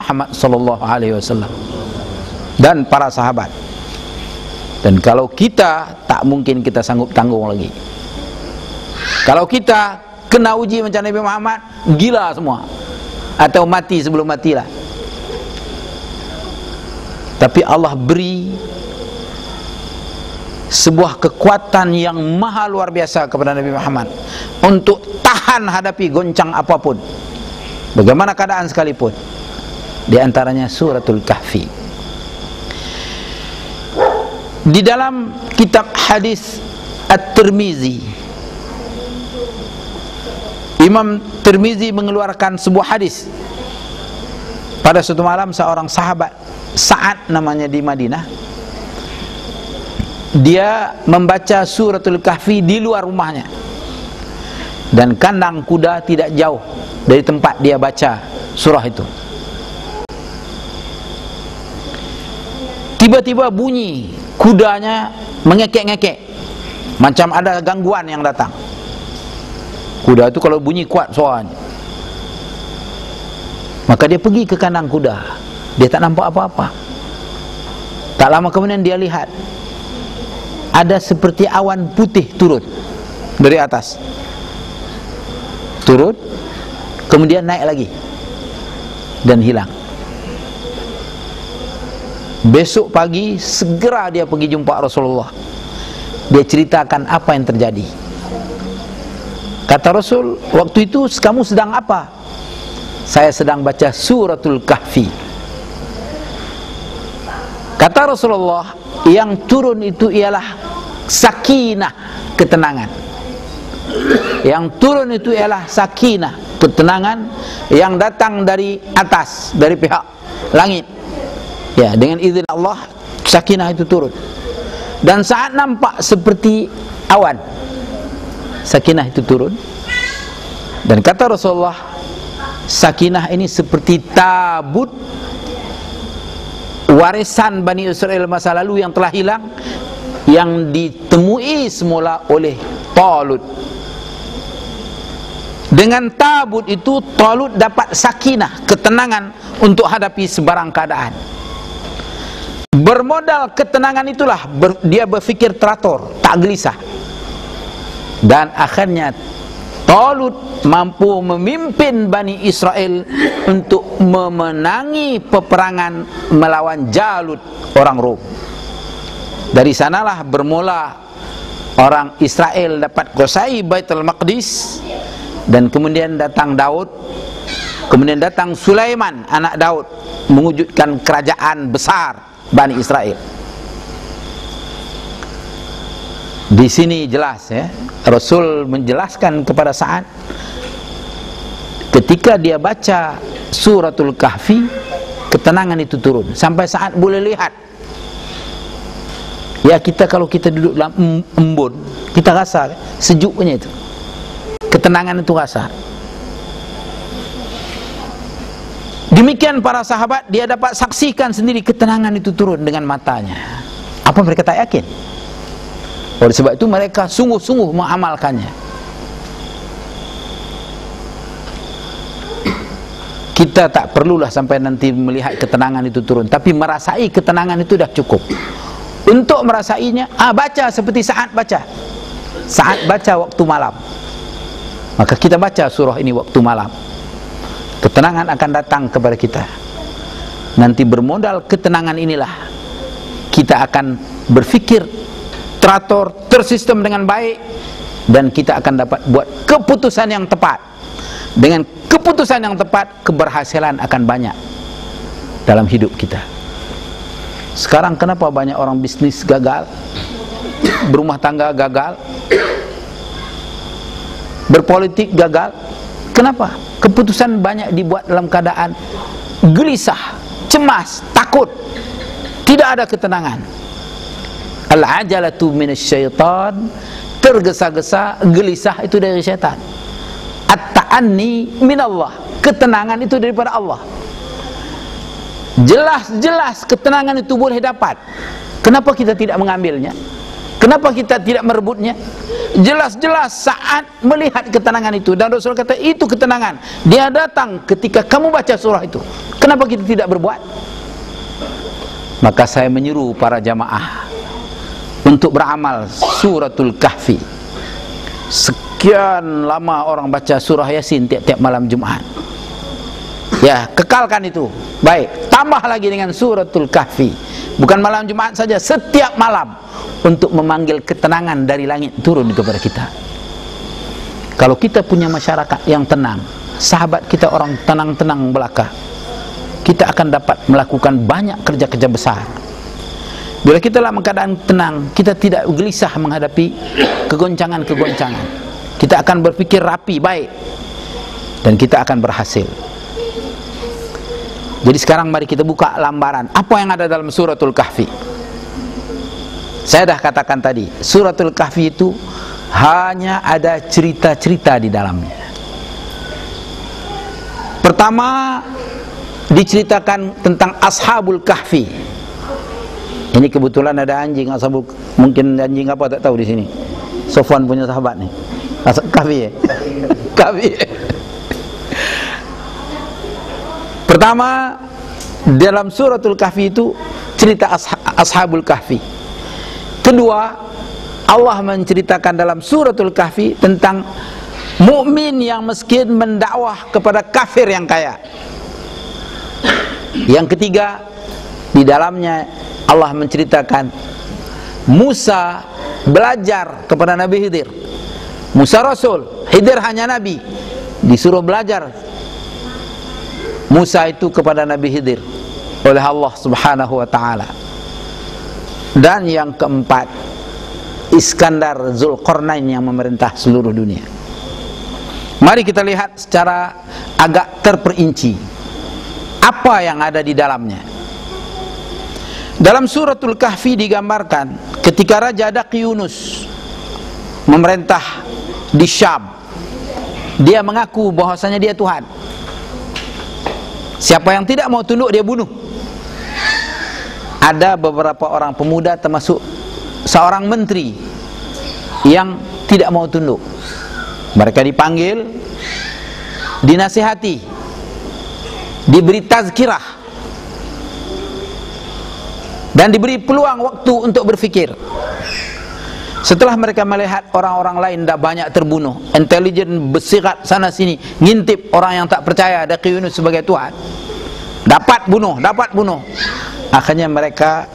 Muhammad sallallahu alaihi wasallam dan para sahabat. Dan kalau kita, tak mungkin kita sanggup tanggung lagi. Kalau kita kena uji macam Nabi Muhammad, gila semua, atau mati sebelum matilah. Tapi Allah beri sebuah kekuatan yang maha luar biasa kepada Nabi Muhammad untuk tahan hadapi goncang apapun, bagaimana keadaan sekalipun. Di antaranya suratul Kahfi. Di dalam kitab hadis At-Tirmizi, Imam Tirmizi mengeluarkan sebuah hadis. Pada suatu malam seorang sahabat, Sa'ad namanya, di Madinah, dia membaca suratul Kahfi di luar rumahnya, dan kandang kuda tidak jauh dari tempat dia baca surah itu. Tiba-tiba bunyi kudanya mengekek-ngekek, macam ada gangguan yang datang. Kuda itu kalau bunyi kuat suaranya. Maka dia pergi ke kandang kuda. Dia tak nampak apa-apa. Tak lama kemudian dia lihat ada seperti awan putih turun dari atas. Turun, kemudian naik lagi dan hilang. Besok pagi segera dia pergi jumpa Rasulullah. Dia ceritakan apa yang terjadi. Kata Rasul, waktu itu kamu sedang apa? Saya sedang baca suratul Kahfi. Kata Rasulullah, yang turun itu ialah sakinah, ketenangan. Yang turun itu ialah sakinah, ketenangan yang datang dari atas, dari pihak langit. Ya, dengan izin Allah, sakinah itu turun. Dan saat nampak seperti awan, sakinah itu turun. Dan kata Rasulullah, sakinah ini seperti tabut warisan Bani Israel masa lalu yang telah hilang, yang ditemui semula oleh Talut. Dengan tabut itu Talut dapat sakinah, ketenangan untuk hadapi sebarang keadaan. Bermodal ketenangan itulah dia berfikir teratur, tak gelisah. Dan akhirnya Talut mampu memimpin Bani Israel untuk memenangi peperangan melawan Jalut, orang Rom. Dari sanalah bermula orang Israel dapat kuasai Baitul Maqdis. Dan kemudian datang Daud, kemudian datang Sulaiman anak Daud, mewujudkan kerajaan besar Bani Israel. Di sini jelas ya, Rasul menjelaskan kepada Sa'ad, ketika dia baca suratul Kahfi, ketenangan itu turun. Sampai Sa'ad boleh lihat. Ya, kita kalau kita duduk dalam embun, kita rasa sejuknya itu. Ketenangan itu rasa. Demikian para sahabat, dia dapat saksikan sendiri ketenangan itu turun dengan matanya. Apa mereka tak yakin? Oleh sebab itu mereka sungguh-sungguh mengamalkannya. Kita tak perlulah sampai nanti melihat ketenangan itu turun, tapi merasai ketenangan itu dah cukup. Untuk merasainya, baca seperti Sa'ad baca. Sa'ad baca waktu malam. Maka kita baca surah ini waktu malam. Ketenangan akan datang kepada kita. Nanti bermodal ketenangan inilah kita akan berfikir teratur, tersistem dengan baik, dan kita akan dapat buat keputusan yang tepat. Dengan keputusan yang tepat, keberhasilan akan banyak dalam hidup kita. Sekarang kenapa banyak orang bisnis gagal, berumah tangga gagal, berpolitik gagal? Kenapa? Keputusan banyak dibuat dalam keadaan gelisah, cemas, takut, tidak ada ketenangan. Al-ajalatu minasyaitan, tergesa-gesa, gelisah itu dari syaitan. At-ta'anni minallah, ketenangan itu daripada Allah. Jelas-jelas ketenangan itu boleh dapat. Kenapa kita tidak mengambilnya? Kenapa kita tidak merebutnya? Jelas-jelas saat melihat ketenangan itu, dan Rasul kata itu ketenangan. Dia datang ketika kamu baca surah itu. Kenapa kita tidak berbuat? Maka saya menyeru para jamaah untuk beramal suratul Kahfi. Sekian lama orang baca surah Yasin tiap-tiap malam Jumat. Ya, kekalkan itu. Baik, tambah lagi dengan suratul Kahfi. Bukan malam Jumat saja, setiap malam, untuk memanggil ketenangan dari langit turun kepada kita. Kalau kita punya masyarakat yang tenang, sahabat kita orang tenang-tenang belaka, kita akan dapat melakukan banyak kerja-kerja besar. Bila kita dalam keadaan tenang, kita tidak gelisah menghadapi kegoncangan-kegoncangan. Kita akan berpikir rapi, baik, dan kita akan berhasil. Jadi sekarang mari kita buka lambaran apa yang ada dalam suratul Kahfi. Saya dah katakan tadi, suratul Kahfi itu hanya ada cerita-cerita di dalamnya. Pertama, diceritakan tentang Ashabul Kahfi. Ini kebetulan ada anjing Ashabul, mungkin anjing apa tak tahu di sini. Sofwan punya sahabat nih. Kahfi ya? Kahfi. Pertama, dalam suratul Kahfi itu cerita Ashabul Kahfi. Kedua, Allah menceritakan dalam suratul Kahfi tentang mukmin yang miskin mendakwah kepada kafir yang kaya. Yang ketiga, di dalamnya Allah menceritakan Musa belajar kepada Nabi Khidir. Musa Rasul, Khidir hanya Nabi, disuruh belajar Musa itu kepada Nabi Khidir oleh Allah Subhanahu wa ta'ala. Dan yang keempat, Iskandar Zulkarnain yang memerintah seluruh dunia. Mari kita lihat secara agak terperinci apa yang ada di dalamnya. Dalam suratul Kahfi digambarkan ketika Raja Dakyunus memerintah di Syam. Dia mengaku bahwasanya dia Tuhan. Siapa yang tidak mau tunduk dia bunuh. Ada beberapa orang pemuda termasuk seorang menteri yang tidak mau tunduk. Mereka dipanggil, dinasihati, diberi tazkirah, dan diberi peluang waktu untuk berfikir. Setelah mereka melihat orang-orang lain dah banyak terbunuh, intelijen bersirat sana sini, ngintip orang yang tak percaya Dakyunus sebagai Tuhan, dapat bunuh. Akhirnya mereka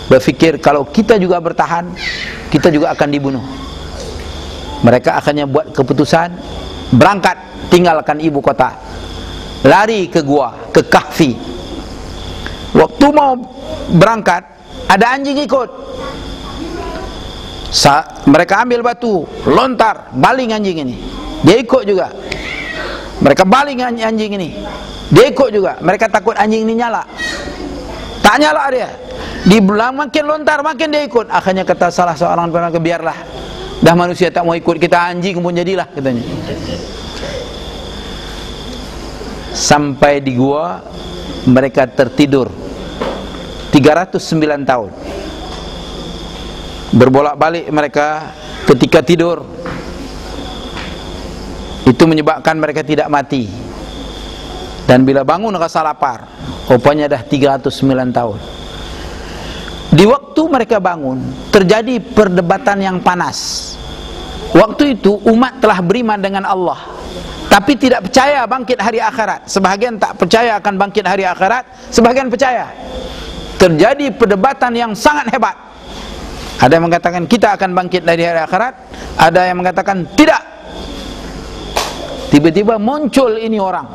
berfikir kalau kita juga bertahan, kita juga akan dibunuh. Mereka akhirnya buat keputusan berangkat, tinggalkan ibu kota, lari ke gua, ke Kahfi. Waktu mau berangkat, ada anjing ikut. Mereka ambil batu, lontar, baling anjing ini. Dia ikut juga. Mereka baling anjing ini. Dia ikut juga. Mereka takut anjing ini nyala. Tak nyala dia. Dibelang makin lontar, makin dia ikut. Akhirnya kata salah seorang penangkap, biarlah. Dah manusia tak mau ikut kita, anjing pun jadilah, katanya. Sampai di gua, mereka tertidur 309 tahun. Berbolak-balik mereka ketika tidur. Itu menyebabkan mereka tidak mati. Dan bila bangun rasa lapar, rupanya dah 309 tahun. Di waktu mereka bangun, terjadi perdebatan yang panas. Waktu itu umat telah beriman dengan Allah, tapi tidak percaya bangkit hari akhirat. Sebahagian tak percaya akan bangkit hari akhirat, sebahagian percaya. Terjadi perdebatan yang sangat hebat. Ada yang mengatakan kita akan bangkit dari hari akhirat, ada yang mengatakan tidak. Tiba-tiba muncul ini orang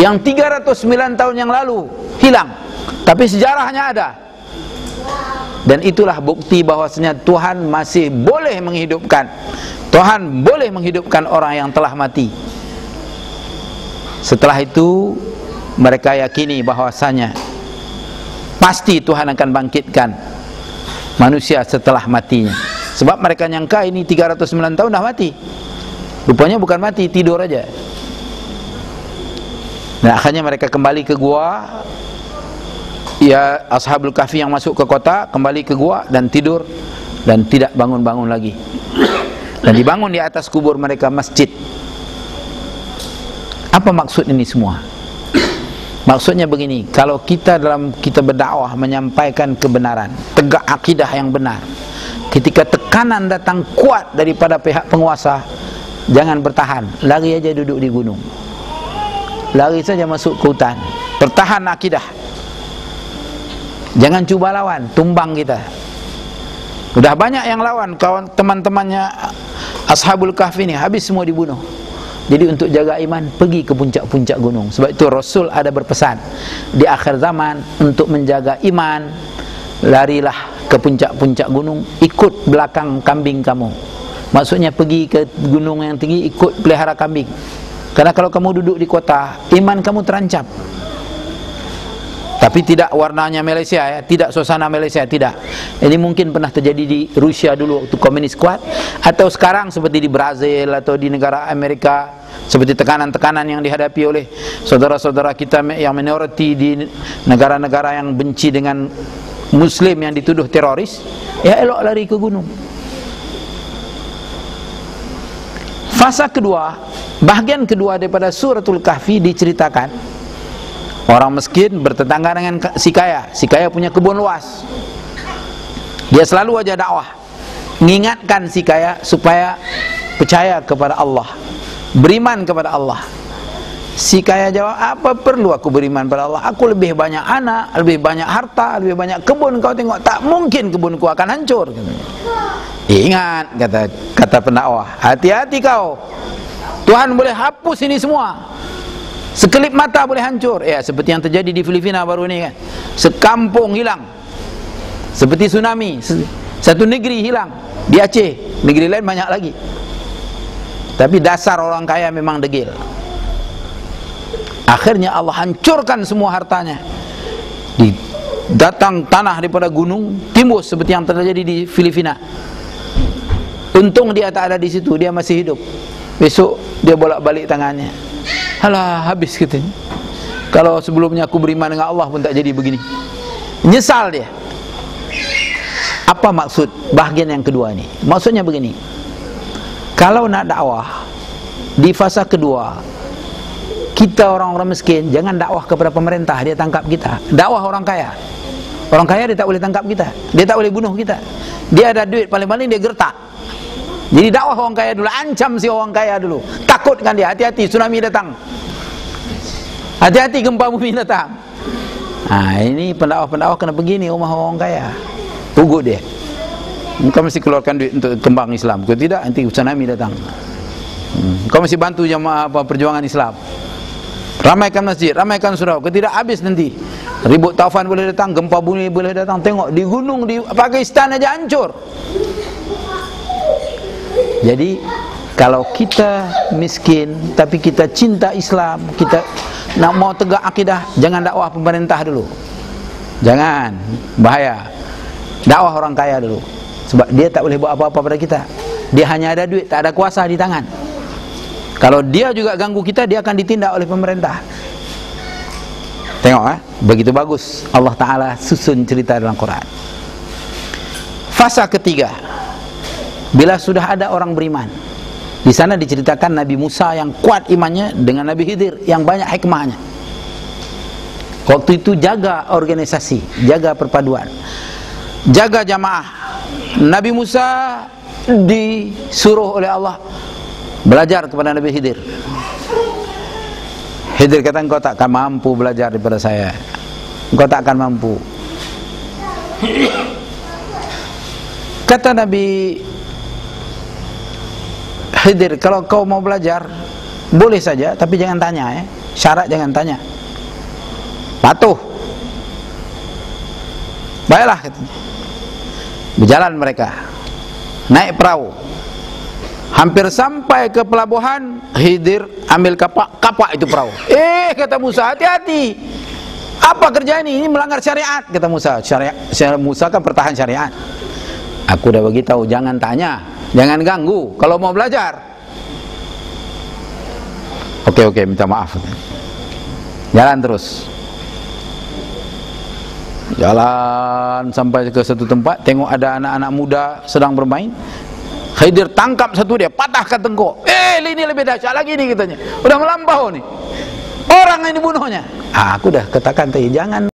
yang 309 tahun yang lalu hilang, tapi sejarahnya ada. Dan itulah bukti bahwasanya Tuhan masih boleh menghidupkan. Tuhan boleh menghidupkan orang yang telah mati. Setelah itu mereka yakini bahwasanya pasti Tuhan akan bangkitkan manusia setelah matinya. Sebab mereka nyangka ini 309 tahun dah mati. Rupanya bukan mati, tidur aja. Dan akhirnya mereka kembali ke gua. Ya, Ashabul Kahfi yang masuk ke kota kembali ke gua dan tidur dan tidak bangun-bangun lagi. Dan dibangun di atas kubur mereka masjid. Apa maksud ini semua? Maksudnya begini, kalau kita berdakwah menyampaikan kebenaran, tegak akidah yang benar, ketika tekanan datang kuat daripada pihak penguasa, jangan bertahan, lari aja duduk di gunung, lari saja masuk ke hutan, pertahan akidah, jangan cuba lawan, tumbang kita. Udah banyak yang lawan, kawan teman-temannya Ashabul Kahfi ini habis semua dibunuh. Jadi untuk jaga iman, pergi ke puncak-puncak gunung. Sebab itu Rasul ada berpesan, di akhir zaman untuk menjaga iman, larilah ke puncak-puncak gunung, ikut belakang kambing kamu. Maksudnya pergi ke gunung yang tinggi, ikut pelihara kambing. Karena kalau kamu duduk di kota, iman kamu terancam. Tapi tidak warnanya Malaysia ya, tidak suasana Malaysia, tidak. Ini mungkin pernah terjadi di Rusia dulu waktu komunis kuat, atau sekarang seperti di Brazil atau di negara Amerika, seperti tekanan-tekanan yang dihadapi oleh saudara-saudara kita yang minoriti di negara-negara yang benci dengan Muslim yang dituduh teroris. Ya elok lari ke gunung. Fasa kedua, bahagian kedua daripada suratul Kahfi diceritakan orang miskin bertetangga dengan si kaya. Si kaya punya kebun luas. Dia selalu aja dakwah, mengingatkan si kaya supaya percaya kepada Allah, beriman kepada Allah. Si kaya jawab, apa perlu aku beriman pada Allah? Aku lebih banyak anak, lebih banyak harta, lebih banyak kebun. Kau tengok, tak mungkin kebunku akan hancur. Ingat, kata pendakwah, hati-hati kau, Tuhan boleh hapus ini semua, sekelip mata boleh hancur. Ya, seperti yang terjadi di Filipina baru ini kan, sekampung hilang, seperti tsunami, satu negeri hilang. Di Aceh, negeri lain banyak lagi. Tapi dasar orang kaya memang degil. Akhirnya Allah hancurkan semua hartanya. Datang tanah daripada gunung, timbus seperti yang terjadi di Filipina. Untung dia tak ada di situ, dia masih hidup. Besok dia bolak-balik tangannya, alah habis gitu. Kalau sebelumnya aku beriman dengan Allah pun tak jadi begini. Nyesal dia. Apa maksud bahagian yang kedua ini? Maksudnya begini, kalau nak dakwah di fasa kedua, kita orang-orang miskin jangan dakwah kepada pemerintah, dia tangkap kita. Dakwah orang kaya. Orang kaya dia tak boleh tangkap kita, dia tak boleh bunuh kita. Dia ada duit, paling-paling dia gertak. Jadi dakwah orang kaya dulu, ancam si orang kaya dulu, takutkan dia, hati-hati tsunami datang, hati-hati gempa bumi datang. Ini pendakwah-pendakwah kena begini rumah orang kaya, pugut dia. Kau mesti keluarkan duit untuk kembang Islam, kalau tidak nanti tsunami datang. Kau mesti bantu jamaah perjuangan Islam, ramaikan masjid, ramaikan surau, kalau tidak habis nanti. Ribut taufan boleh datang, gempa bumi boleh datang. Tengok di gunung di Pakistan aja hancur. Jadi kalau kita miskin tapi kita cinta Islam, kita nak mau tegak akidah, jangan dakwah pemerintah dulu. Jangan, bahaya. Dakwah orang kaya dulu. Sebab dia tak boleh buat apa-apa pada kita. Dia hanya ada duit, tak ada kuasa di tangan. Kalau dia juga ganggu kita, dia akan ditindak oleh pemerintah. Tengok begitu bagus Allah Ta'ala susun cerita dalam Quran. Fasa ketiga, bila sudah ada orang beriman, di sana diceritakan Nabi Musa yang kuat imannya dengan Nabi Khidir yang banyak hikmahnya. Waktu itu jaga organisasi, jaga perpaduan, jaga jamaah. Nabi Musa disuruh oleh Allah belajar kepada Nabi Khidir. Khidir kata, engkau tak akan mampu belajar daripada saya, engkau tak akan mampu. Kata Nabi Khidir, kalau kau mau belajar boleh saja, tapi jangan tanya syarat jangan tanya, patuh. Baiklah katanya. Berjalan mereka, naik perahu, hampir sampai ke pelabuhan. Khidir ambil kapak itu perahu. Kata Musa, hati-hati, apa kerja ini melanggar syariat. Kata Musa, syariat Musa kan pertahan syariat. Aku dah bagi tahu, jangan tanya, jangan ganggu kalau mau belajar. Oke, minta maaf. Jalan terus. Jalan sampai ke satu tempat, tengok ada anak-anak muda sedang bermain. Khidir tangkap satu dia, patahkan tengkok. Ini lebih dahsyat lagi nih katanya. Udah melampau nih. orang yang dibunuhnya. Aku dah katakan tadi, jangan